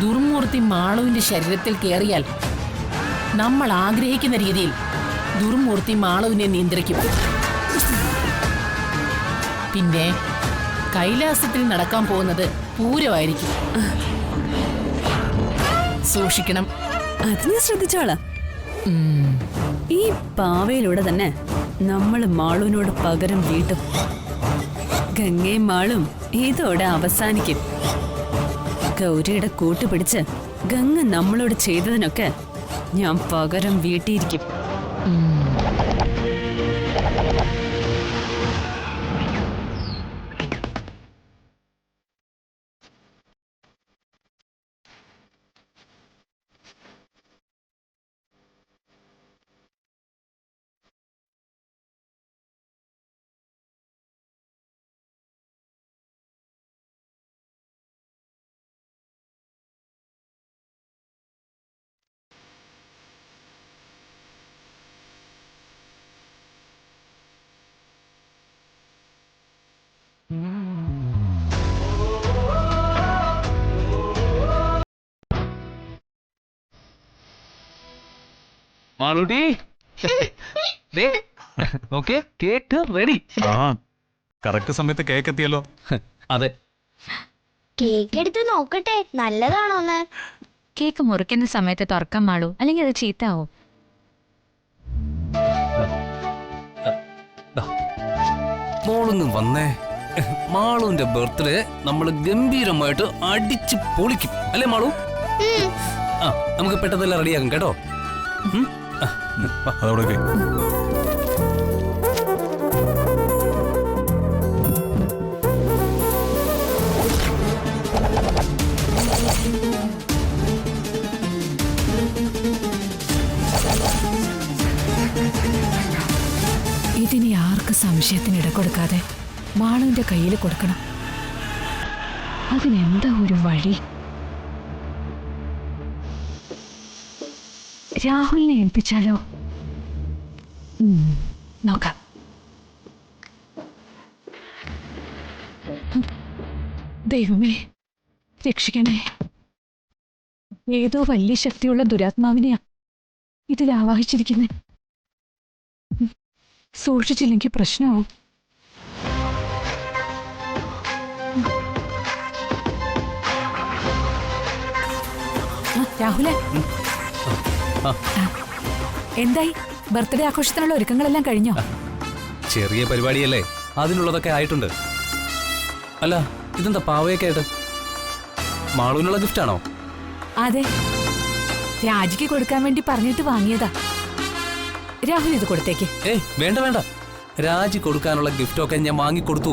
ദുർമൂർത്തി മാളുവിന്റെ ശരീരത്തിൽ കയറിയാൽ നമ്മൾ ആഗ്രഹിക്കുന്ന രീതിയിൽ ദുർമൂർത്തി മാളുവിനെ നിയന്ത്രിക്കും. പിന്നെ കൈലാസത്തിൽ നടക്കാൻ പോകുന്നത് പൂരമായിരിക്കും. സൂക്ഷിക്കണം. അത് ഞാൻ ശ്രദ്ധിച്ചോളാം. ഈ പാവയിലൂടെ തന്നെ നമ്മൾ മാളുവിനോട് പകരം വീട്ടും. ഗംഗയും മാളും ഇതോടെ അവസാനിക്കും. ഗൗരിയുടെ കൂട്ടുപിടിച്ച് ഗംഗ നമ്മളോട് ചെയ്തതിനൊക്കെ ഞാൻ പകരം വീട്ടിയിരിക്കും. Malootty cake ready. കറക്റ്റ് സമയത്ത് കേക്ക് എത്തിയല്ലോ. അതെ, കേക്ക് എടുത്ത് നോക്കട്ടെ നല്ലതാണോന്ന്. കേക്ക് മുറിക്കുന്ന സമയത്ത് തുറക്കാൻ മാളൂ, അല്ലെങ്കിൽ അത് ചീത്താവും. മോളൊന്നും വന്നേ. മാളുവിന്റെ ബർത്ത്ഡേ നമ്മൾ ഗംഭീരമായിട്ട് അടിച്ച് പൊളിക്കും അല്ലേ മാളു? ആ നമുക്ക് പെട്ടെന്നെല്ലാം റെഡിയാക്കും കേട്ടോ. അതോടെ ഇതിനി ആർക്ക് സംശയത്തിന് ഇട കൊടുക്കാതെ മാളുവിന്റെ കയ്യിൽ കൊടുക്കണം. അതിനെന്താ ഒരു വഴി? രാഹുലിനെ ഏൽപ്പിച്ചാലോ? നോക്കാം. ദൈവമേ രക്ഷിക്കണേ. ഏതോ വലിയ ശക്തിയുള്ള ദുരാത്മാവിനെയാ ഇതിൽ ആവാഹിച്ചിരിക്കുന്നേ. സൂക്ഷിച്ചില്ലെങ്കിൽ പ്രശ്നമാവും. രാഹുലേ, എന്തായി? ബർത്ത്ഡേ ആഘോഷത്തിനുള്ള ഒരുക്കങ്ങളെല്ലാം കഴിഞ്ഞോ? ചെറിയ പരിപാടിയല്ലേ, അതിനുള്ളതൊക്കെ ആയിട്ടുണ്ട്. അല്ല ഇതെന്താ പാവയൊക്കെ ആയിട്ട്? മാളുവിനുള്ള ഗിഫ്റ്റ് ആണോ? അതെ, രാജിക്ക് കൊടുക്കാൻ വേണ്ടി പറഞ്ഞിട്ട് വാങ്ങിയതാ. രാഹുൽ ഇത് കൊടുത്തേക്ക്. വേണ്ട വേണ്ട, രാജി കൊടുക്കാനുള്ള ഗിഫ്റ്റൊക്കെ ഞാൻ വാങ്ങിക്കൊടുത്തു.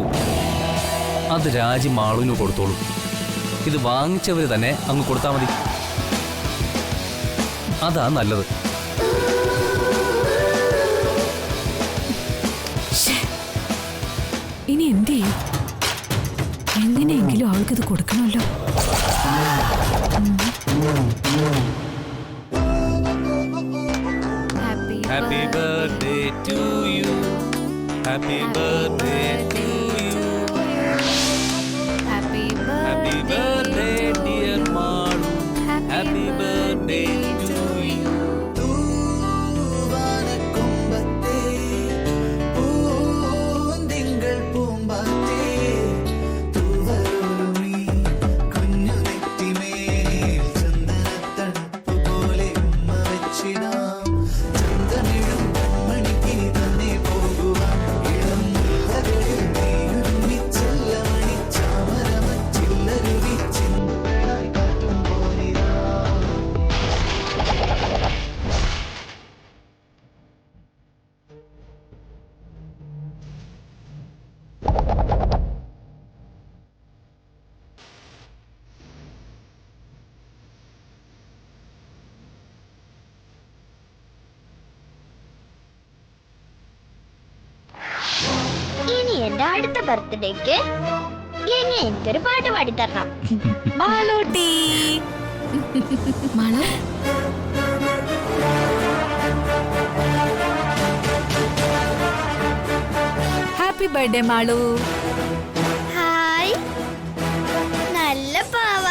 അത് രാജി മാളുവിന് കൊടുത്തോളൂ. ഇത് വാങ്ങിച്ചവര് തന്നെ അങ്ങ് കൊടുത്താൽ മതി. അതാ നല്ലത്. ഇനി എന്ത് ചെയ്യും? എങ്ങനെയെങ്കിലും അവൾക്കിത് കൊടുക്കണമല്ലോ. Happy birthday to you. Happy birthday to you. Happy birthday dear Malu. Happy birthday to you. ഇനി എന്റെ അടുത്ത ബർത്ത്ഡേക്ക് എനിക്കൊരു പാട്ട് പാടിത്തരണം. Malootty. Malu, happy birthday Malu. Hi, നല്ല പാവ.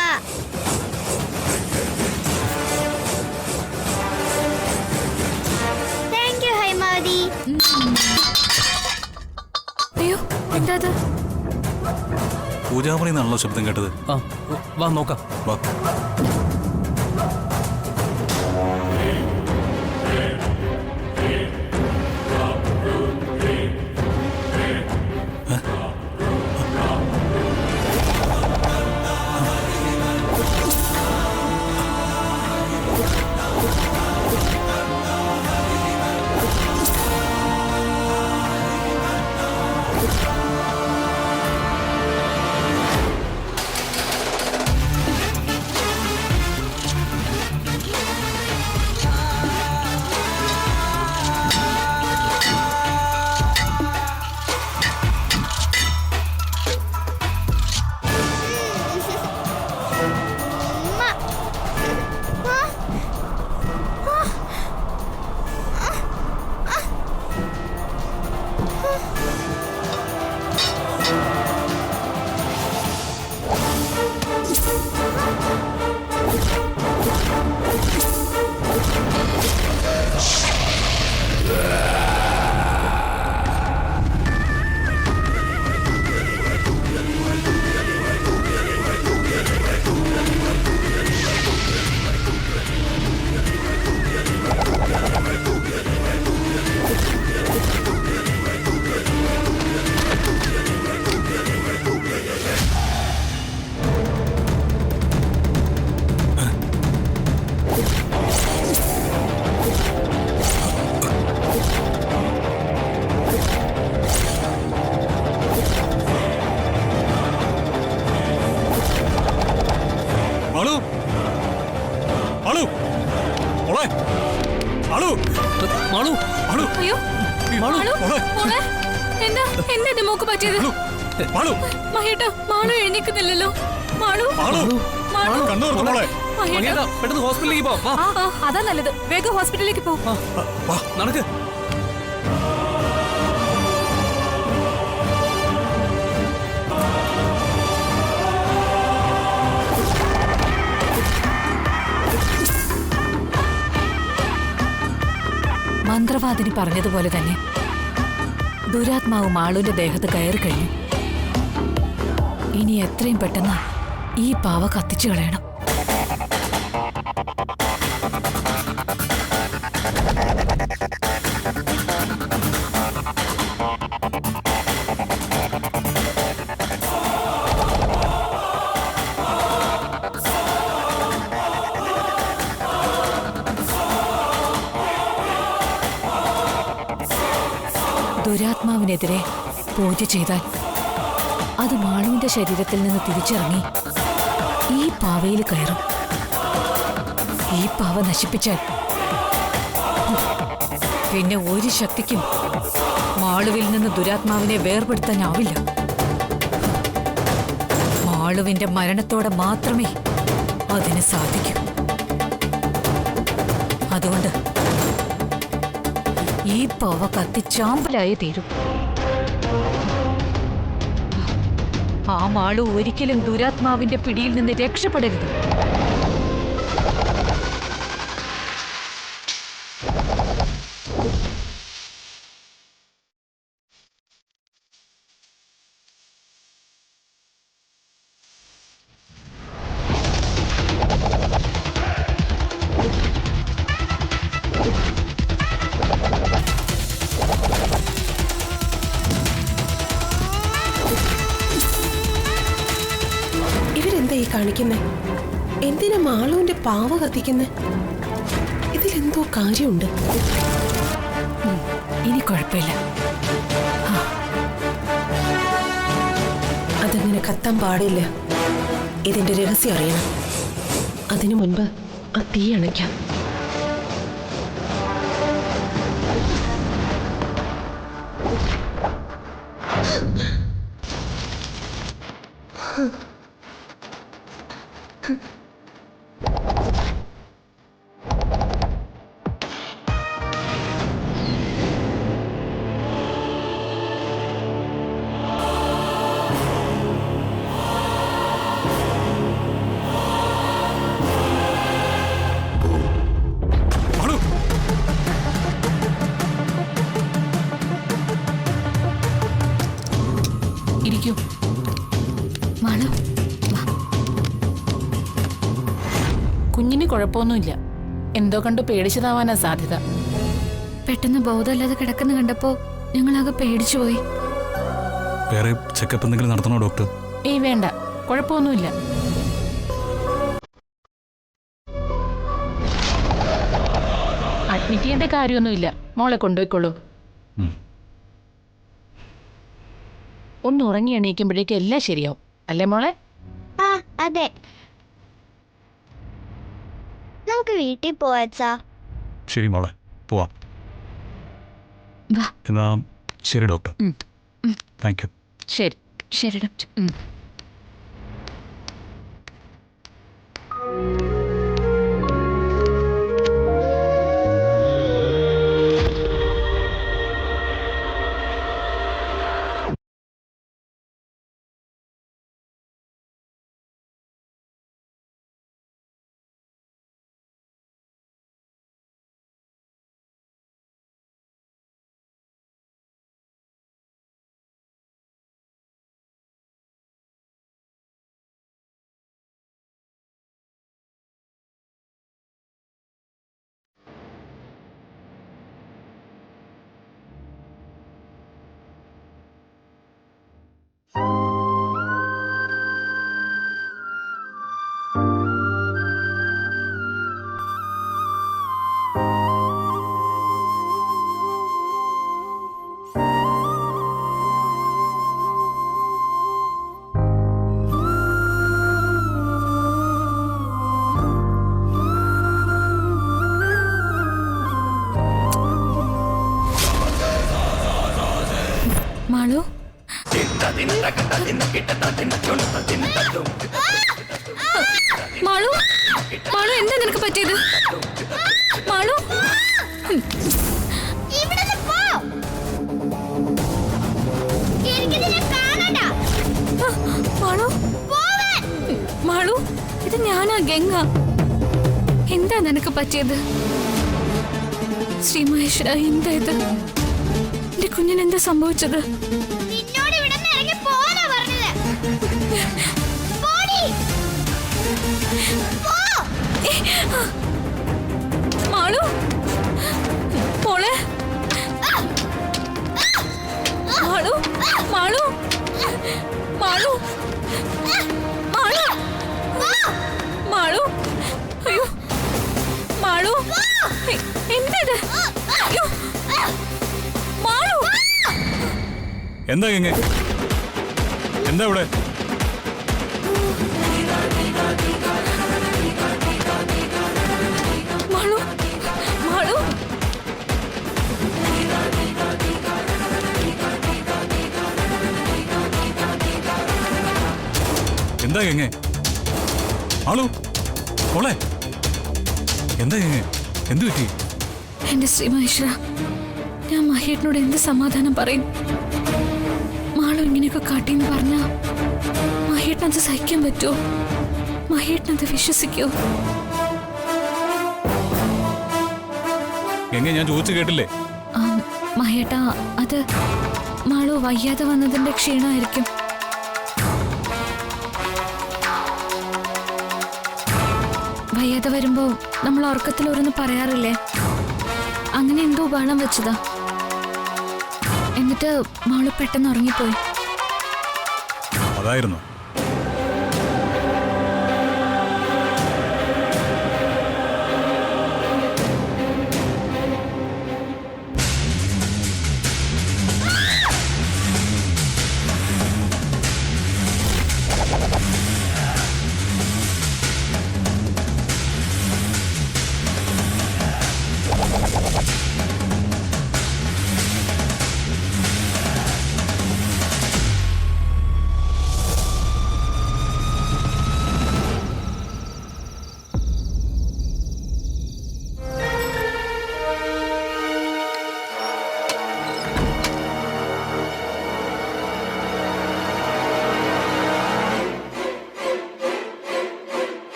അത്? പൂജാമുറി നിന്നാണല്ലോ ശബ്ദം കേട്ടത്. ആ വാ നോക്കാം. വാ. അയ്യോ മോളെ, എന്താ എന്റെ മോക്ക് പറ്റിയത്? മഹേട്ടാ, മാളു എഴുന്നേക്കുന്നില്ലല്ലോ. മാളു മഹേട്ടാ, പെട്ടെന്ന് ഹോസ്പിറ്റലിലേക്ക് പോ. വാ. അതാ നല്ലത്. വേഗം ഹോസ്പിറ്റലിലേക്ക് പോ. നടക്ക്. മന്ത്രവാദിനി പറഞ്ഞതുപോലെ തന്നെ ദുരാത്മാവ് മാളുവിന്റെ ദേഹത്ത് കയറി കഴിഞ്ഞു. ഇനി എത്രയും പെട്ടെന്ന് ഈ പാവ കത്തിച്ചു കളയണം. ദുരാത്മാവിനെതിരെ പൂജ ചെയ്താൽ അത് മാളുവിന്റെ ശരീരത്തിൽ നിന്ന് തിരിച്ചിറങ്ങി ഈ പാവയിൽ കയറും. ഈ പാവ നശിപ്പിച്ചാൽ പിന്നെ ഒരു ശക്തിക്കും മാളുവിൽ നിന്ന് ദുരാത്മാവിനെ വേർപെടുത്താനാവില്ല. മാളുവിന്റെ മരണത്തോടെ മാത്രമേ അതിന് സാധിക്കൂ. അതുകൊണ്ട് ഈ പാവ കത്തിച്ചാമ്പലായി തീരും. ആ മാളു ഒരിക്കലും ദുരാത്മാവിന്റെ പിടിയിൽ നിന്ന് രക്ഷപ്പെടരുത്. ഇവരെന്താ ഈ കാണിക്കുന്നേ? എന്തിനാ മാളുവിന്റെ പാവ കത്തിക്കുന്നേ? ഇതിലെന്തോ കാര്യമുണ്ട്. ഇനി കുഴപ്പമില്ല. അതങ്ങനെ കത്താൻ പാടില്ല. ഇതിന്റെ രഹസ്യം അറിയണം. അതിനു മുൻപ് ആ തീ അണയ്ക്കാം. കുഞ്ഞിന് കുഴപ്പമൊന്നുമില്ല. എന്തോ കണ്ടു പേടിച്ചതാവാനാ സാധ്യത. പെട്ടെന്ന് ബോധമില്ലാതെ കിടക്കുന്ന കണ്ടപ്പോ ഞങ്ങളാകെ പേടിച്ചുപോയി. വേറെ ചെക്കപ്പ് എന്തെങ്കിലും നടത്തണോ ഡോക്ടർ? ഏയ് വേണ്ട, കുഴപ്പമൊന്നുമില്ല. അഡ്മിറ്റ് ചെയ്യേണ്ട കാര്യമൊന്നുമില്ല. മോളെ കൊണ്ടുപോയിക്കോളൂ. ഒന്ന് ഉറങ്ങി എണീക്കുമ്പോഴേക്കും എല്ലാം ശരിയാവും, അല്ലേ മോളെ? ആ അതെ, നമുക്ക് വീട്ടിൽ പോവാച്ചാ. ശരി മോളെ, പോവാം. വാ. എന്നാ ശരി ഡോക്ടർ. Thank you. ശരി. ശരി ഡോക്ടർ. മാളു, മാളു, മാളു, എന്താ നിനക്ക് പറ്റിയത്? മാളു, ഇവിടുന്ന് പോ. എനിക്കിതിനെ കാണണ്ട. മാളു, പോവാൻ. മാളു, ഇത് ഞാനാ ഗംഗ. എന്താ നിനക്ക് പറ്റിയത്? ശ്രീ മഹേശ്വര, എന്താ ഇത്? എന്റെ കുഞ്ഞിന് എന്താ സംഭവിച്ചത്? നിന്നോട് ഇവിടുന്ന് ഇറങ്ങി പോവാനാ പറഞ്ഞത്. പോടി. പോ. മാളു, മോളെ. മാളു, മാളു, മാളു, മാളു, മാളു, അയ്യോ, മാളു, എന്താ ഇത്? അയ്യോ, മാളു. എന്താ ഗംഗേ? എന്താ ഇവിടെ? മാളു, മാളു, എന്താ ഗംഗേ? ആളു മോളെ, എന്താ ഗംഗേ? എന്തു പറ്റി? എന്റെ ശ്രീ മഹേശ്വര, ഞാൻ മഹേട്ടനോട് എന്ത് സമാധാനം പറയും? മാളു ഇങ്ങനെയൊക്കെ കാട്ടിന്ന് പറഞ്ഞാ മഹേട്ടനത് സഹിക്കാൻ പറ്റുമോ? മഹേട്ടനത് വിശ്വസിക്കോ? ഗംഗേ, ഞാൻ ചോദിച്ചു കേട്ടില്ലേ? മഹേട്ട, അത് മാളു വയ്യാതെ വന്നതിന്റെ ക്ഷീണമായിരിക്കും. വയ്യാതെ വരുമ്പോ നമ്മൾ ഉറക്കത്തിൽ ഓരോന്ന് പറയാറില്ലേ? അങ്ങനെ എന്തോ ബഹളം വെച്ചതാ. എന്നിട്ട് മാളു പെട്ടെന്ന് ഉറങ്ങിപ്പോയി. അതായിരുന്നു.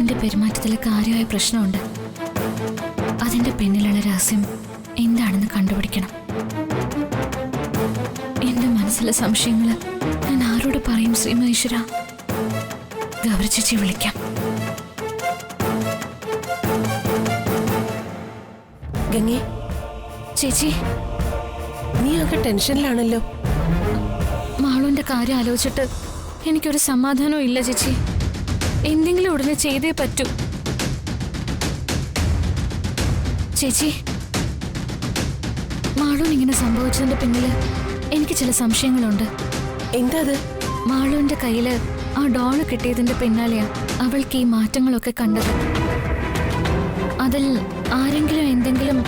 മാളുവിന്റെ പെരുമാറ്റത്തിൽ കാര്യമായ പ്രശ്നമുണ്ട്. അതിന്റെ പിന്നിലുള്ള രഹസ്യം എന്താണെന്ന് കണ്ടുപിടിക്കണം. എന്റെ മനസ്സിലെ സംശയങ്ങള് ഞാൻ ആരോട് പറയും ശ്രീ മഹേശ്വര? ഗൗരി ചേച്ചി വിളിക്കാം. ഗംഗേ, ചേച്ചി, നീ ആകെ ടെൻഷനിലാണല്ലോ. മാളുവിന്റെ കാര്യം ആലോചിച്ചിട്ട് എനിക്കൊരു സമാധാനവും ഇല്ല ചേച്ചി. എന്തെങ്കിലും ഉടനെ ചെയ്തേ പറ്റൂ. ചേച്ചി, മാളുവിന് ഇങ്ങനെ സംഭവിച്ചതിന്റെ പിന്നില് എനിക്ക് ചില സംശയങ്ങളുണ്ട്. എന്താ അത്? മാളുവിന്റെ കയ്യില് ആ ഡോള് കിട്ടിയതിന്റെ പിന്നാലെയാ അവൾക്ക് ഈ മാറ്റങ്ങളൊക്കെ കണ്ടത്. അതിൽ ആരെങ്കിലും എന്തെങ്കിലും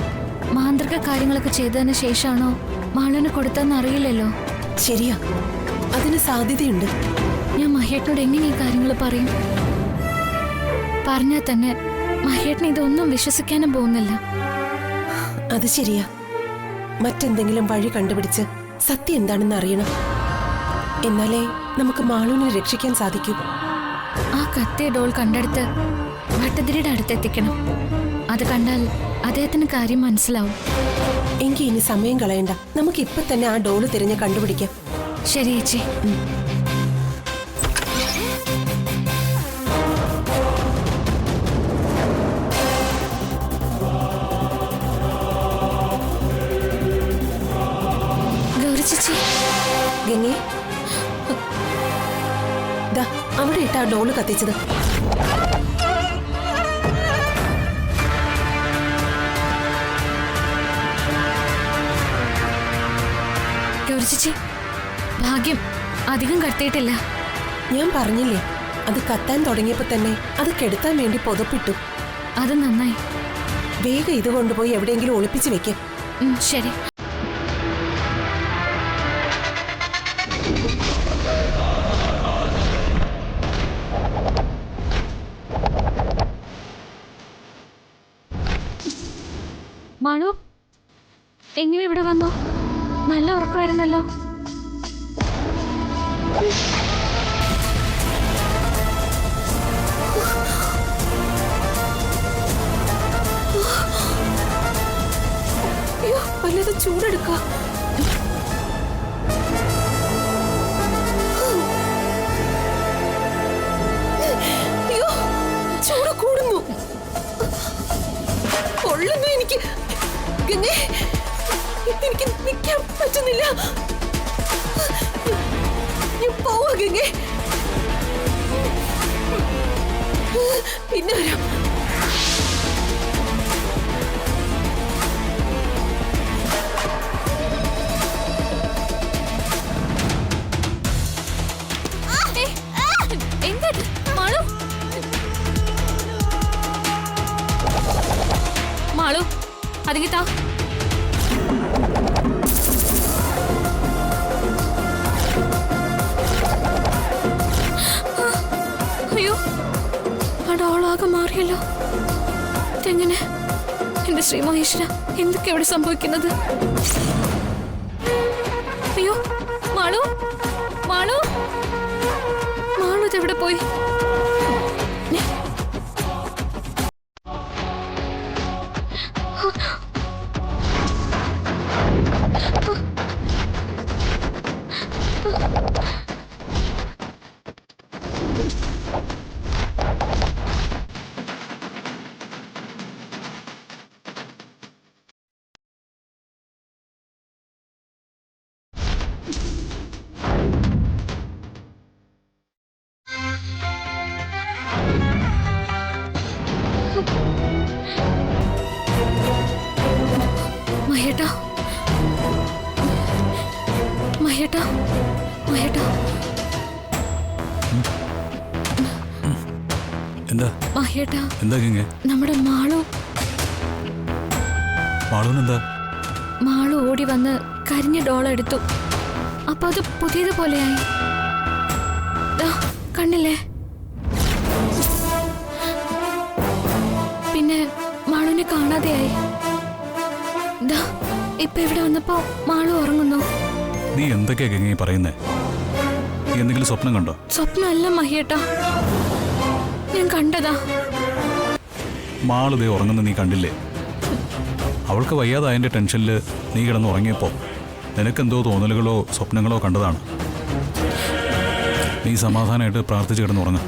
മാന്ത്രിക കാര്യങ്ങളൊക്കെ ചെയ്തതിന് ശേഷമാണോ മാളുവിന് കൊടുത്തതെന്ന് അറിയില്ലല്ലോ. ശരിയാ, അതിന് സാധ്യതയുണ്ട്. ഞാൻ മഹേട്ടനോട് എങ്ങനെ ഈ കാര്യങ്ങൾ പറയും? പറഞ്ഞാൽ തന്നെ മഹേട്ടന് ഇതൊന്നും വിശ്വസിക്കാനും പോകുന്നില്ല. അത് ശരിയാ. മറ്റെന്തെങ്കിലും വഴി കണ്ടുപിടിച്ച് സത്യം എന്താണെന്ന് അറിയണം. എന്നാലേ നമുക്ക് മാളുവിനെ രക്ഷിക്കാൻ സാധിക്കൂ. ആ കത്തിയ ഡോൾ കണ്ടെടുത്ത് ഭട്ടതിരിയുടെ അടുത്തെത്തിക്കണം. അത് കണ്ടാൽ അദ്ദേഹത്തിന് കാര്യം മനസ്സിലാവും. എങ്കിൽ ഇനി സമയം കളയണ്ട, നമുക്ക് ഇപ്പൊ തന്നെ ആ ഡോള് തിരഞ്ഞ് കണ്ടുപിടിക്കാം. ശരി ചേച്ചി. ഗൗരി ചേച്ചി, ഗംഗേ, ദാ അവിടെ ഇട്ട ആ ഡോള് കത്തിച്ചത്. ഗൗരി ചേച്ചി, ഭാഗ്യം അധികം കത്തിയിട്ടില്ല. ഞാൻ പറഞ്ഞില്ലേ, അത് കത്താൻ തുടങ്ങിയപ്പോ തന്നെ അത് കെടുത്താൻ വേണ്ടി പുതപ്പിട്ടു. അത് നന്നായി. വേഗം ഇത് കൊണ്ടുപോയി എവിടെയെങ്കിലും ഒളിപ്പിച്ചു വെക്കും. ശരി. മാളു, എങ്ങനെ ഇവിടെ വന്നു? നല്ല ഉറക്കമായിരുന്നല്ലോ. അയ്യോ, വല്ലതും ചൂടെടുക്ക. അയ്യോ, ചൂട് കൂടുന്നു. കൊള്ളുന്നു എനിക്ക്. ഗംഗേ, എനിക്ക് നിൽക്കാൻ പറ്റുന്നില്ല. ഞാൻ പോവാ ഗംഗേ. പിന്നെ വരാം. എന്താ മാളു? മാളു, അതിങ്ങിത്താ. അയ്യോ, ആ ഡോളാകെ മാറിയല്ലോ. ഇതെങ്ങനെ? എന്റെ ശ്രീ മഹേശ്വര, എന്തൊക്കെ ഇവിടെ സംഭവിക്കുന്നത്? അയ്യോ, മാളു, മാളു, മാളു ഇതെവിടെ പോയി? മഹേട്ടാ, മഹേട്ടാ, മഹേട്ടാ, എന്താ മഹേട്ടാ, എന്താ ഗംഗേ? നമ്മുടെ മാളു മാളുവിനെന്താ? മാളു ഓടി വന്ന് കരിഞ്ഞ ഡോൾ എടുത്തു. അപ്പൊ അത് പുതിയതുപോലെയായി. കണ്ടില്ലേ? പിന്നെ മാളുവിനെ കാണാതെയായി. ഇപ്പൊ ഇവിടെ വന്നപ്പോ മാളു ഉറങ്ങുന്നു. നീ എന്തൊക്കെയാ ഗംഗേ പറയുന്നേ? നീ എന്തെങ്കിലും സ്വപ്നം കണ്ടോ? സ്വപ്നമല്ല മഹിയേട്ടാ, ഞാൻ കണ്ടതാ. മാളിതേ ഉറങ്ങുന്ന നീ കണ്ടില്ലേ? അവൾക്ക് വയ്യാതായതിൻ്റെ ടെൻഷനിൽ നീ കിടന്ന് ഉറങ്ങിയപ്പോൾ നിനക്കെന്തോ തോന്നലുകളോ സ്വപ്നങ്ങളോ കണ്ടതാണ്. നീ സമാധാനമായിട്ട് പ്രാർത്ഥിച്ച് കിടന്നുറങ്ങ.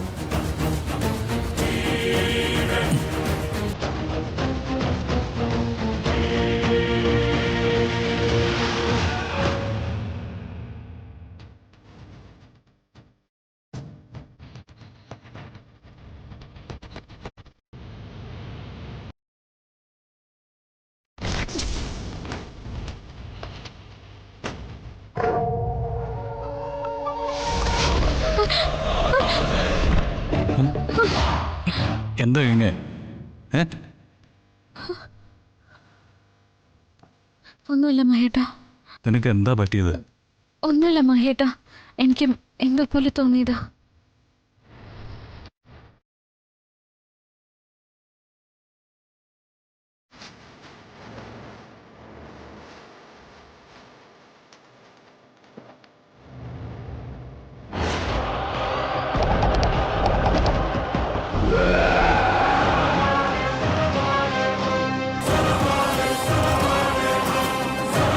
എന്താ ഇങ്ങ? ഒന്നുമില്ല മഹേട്ടാ. നിനക്ക് എന്താ പറ്റിയത്? ഒന്നുമില്ല മഹേട്ടാ, എനിക്ക് എന്തോ പോലെ തോന്നിയതാ.